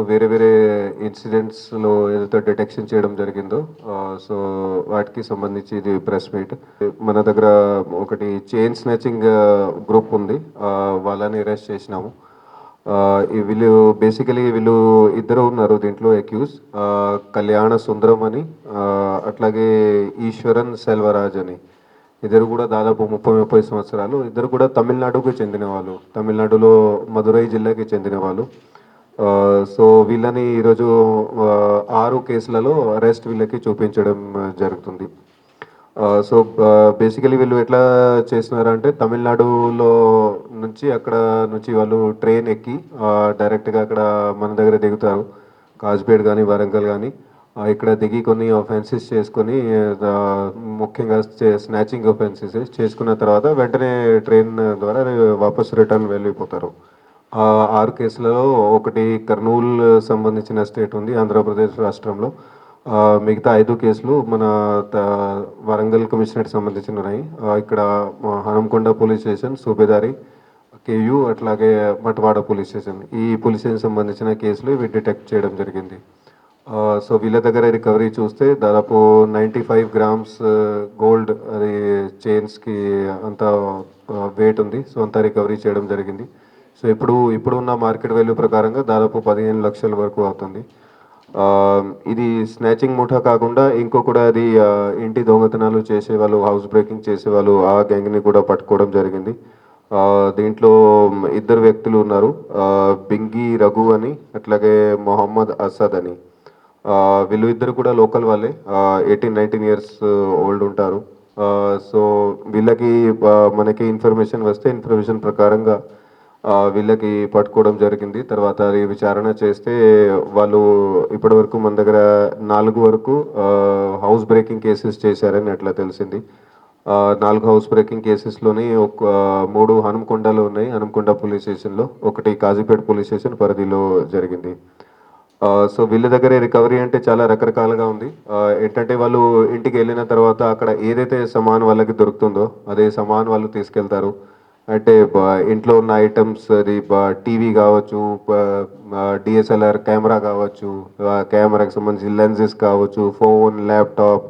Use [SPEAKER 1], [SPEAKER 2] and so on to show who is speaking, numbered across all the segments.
[SPEAKER 1] వేరే వేరే ఇన్సిడెంట్స్లో ఏదైతే డిటెక్షన్ చేయడం జరిగిందో సో వాటికి సంబంధించి ఇది ప్రెస్ మీట్. మన దగ్గర ఒకటి చైన్ స్నాచింగ్ గ్రూప్ ఉంది, వాళ్ళని అరెస్ట్ చేసినాము. వీళ్ళు బేసికలీ వీళ్ళు ఇద్దరు ఉన్నారు దీంట్లో అక్యూజ్, కళ్యాణ సుందరం అని అట్లాగే ఈశ్వరన్ సెల్వరాజ్ అని. ఇద్దరు కూడా దాదాపు 30 సంవత్సరాలు. ఇద్దరు కూడా తమిళనాడుకు చెందిన వాళ్ళు, తమిళనాడులో మదురై జిల్లాకి చెందిన వాళ్ళు. సో వీళ్ళని ఈరోజు 6 కేసులలో అరెస్ట్ వీళ్ళకి చూపించడం జరుగుతుంది. సో బేసికలీ వీళ్ళు ఎట్లా చేస్తున్నారంటే తమిళనాడులో నుంచి అక్కడ నుంచి వాళ్ళు ట్రైన్ ఎక్కి డైరెక్ట్గా అక్కడ మన దగ్గర దిగుతారు, కాజ్పేట్ కానీ వరంగల్ కానీ. ఇక్కడ దిగి కొన్ని ఆఫెన్సెస్ చేసుకొని ముఖ్యంగా స్నాచింగ్ ఆఫెన్సెస్ చేసుకున్న తర్వాత వెంటనే ట్రైన్ ద్వారా వాపస్ రిటర్న్ వెళ్ళిపోతారు. 6 కేసులలో ఒకటి కర్నూలు సంబంధించిన స్టేట్ ఉంది, ఆంధ్రప్రదేశ్ రాష్ట్రంలో. మిగతా 5 కేసులు మన వరంగల్ కమిషనరేట్ సంబంధించిన ఉన్నాయి. ఇక్కడ హనంకొండ పోలీస్ స్టేషన్, సూబేదారి కేయు, అట్లాగే మటవాడ పోలీస్ స్టేషన్, ఈ పోలీస్ స్టేషన్ సంబంధించిన కేసులు ఇవి డిటెక్ట్ చేయడం జరిగింది. సో వీళ్ళ దగ్గర రికవరీ చూస్తే దాదాపు 95 గ్రామ్స్ గోల్డ్, అది చైన్స్కి అంత వెయిట్ ఉంది. సో అంతా రికవరీ చేయడం జరిగింది. సో ఇప్పుడున్న మార్కెట్ వాల్యూ ప్రకారంగా దాదాపు 15 లక్షల వరకు అవుతుంది. ఇది స్నాచింగ్ ముఠా కాకుండా ఇంకో కూడా అది ఇంటి దొంగతనాలు చేసేవాళ్ళు, హౌస్ బ్రేకింగ్ చేసేవాళ్ళు, ఆ గ్యాంగ్ని కూడా పట్టుకోవడం జరిగింది. దీంట్లో 2 వ్యక్తులు ఉన్నారు, బింగి రఘు అని అట్లాగే మొహమ్మద్ అసద్ అని. వీళ్ళు ఇద్దరు కూడా లోకల్ వాళ్ళే, 18-19 ఇయర్స్ ఓల్డ్ ఉంటారు. సో వీళ్ళకి మనకి ఇన్ఫర్మేషన్ వస్తే ఇన్ఫర్మేషన్ ప్రకారంగా వీళ్ళకి పట్టుకోవడం జరిగింది. తర్వాత అది విచారణ చేస్తే వాళ్ళు ఇప్పటివరకు మన దగ్గర 4 వరకు హౌస్ బ్రేకింగ్ కేసెస్ చేశారని అట్లా తెలిసింది. 4 హౌస్ బ్రేకింగ్ కేసెస్లోని 3 హనుమకొండలో ఉన్నాయి, హనుమకొండ పోలీస్ స్టేషన్లో, ఒకటి కాజీపేట పోలీస్ స్టేషన్ పరిధిలో జరిగింది. సో వీళ్ళ దగ్గరే రికవరీ అంటే చాలా రకరకాలుగా ఉంది. ఏంటంటే వాళ్ళు ఇంటికి వెళ్ళిన తర్వాత అక్కడ ఏదైతే సమాన్ వాళ్ళకి దొరుకుతుందో అదే సమాన్ వాళ్ళు తీసుకెళ్తారు. అంటే ఇంట్లో ఉన్న ఐటమ్స్, అది టీవీ కావచ్చు, డిఎస్ఎల్ఆర్ కెమెరా కావచ్చు, కెమెరాకి సంబంధించి లెన్సెస్ కావచ్చు, phone, laptop,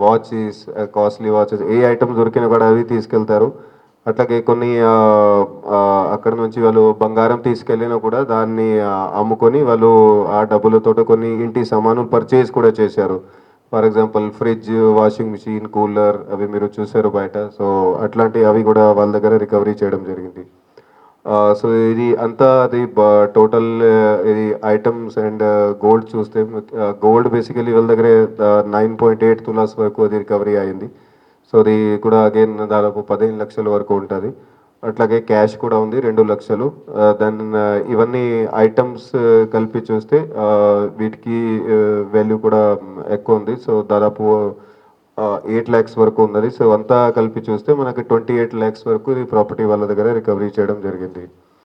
[SPEAKER 1] watches, costly watches, ఏ ఐటమ్స్ దొరికినా కూడా అవి తీసుకెళ్తారు. అట్లాగే కొన్ని అక్కడ నుంచి వాళ్ళు బంగారం తీసుకెళ్ళినా కూడా దాన్ని అమ్ముకొని వాళ్ళు ఆ డబ్బులతో కొన్ని ఇంటి సామాను పర్చేస్ కూడా చేశారు. For example fridge, washing machine, cooler, అవి మీరు చూసారు బయట. సో అట్లాంటి అవి కూడా వాళ్ళ దగ్గర రికవరీ చేయడం జరిగింది. సో ఇది అంతా అది టోటల్ ఇది ఐటమ్స్ అండ్ గోల్డ్ చూస్తే గోల్డ్ బేసికలీ వాళ్ళ దగ్గర 9.8 తులాస్ వరకు అది రికవరీ అయింది. సో అది కూడా అగైన్ దాదాపు 15 లక్షల వరకు ఉంటుంది. అట్లాగే క్యాష్ కూడా ఉంది 2 లక్షలు. దాని ఇవన్నీ ఐటమ్స్ కలిపి చూస్తే వీటికి వాల్యూ కూడా ఎక్కువ ఉంది. సో దాదాపు 8 lakhs వరకు ఉన్నది. సో అంతా కలిపి చూస్తే మనకి 28 lakhs వరకు ఈ ప్రాపర్టీ వాళ్ళ దగ్గర రికవరీ చేయడం జరిగింది.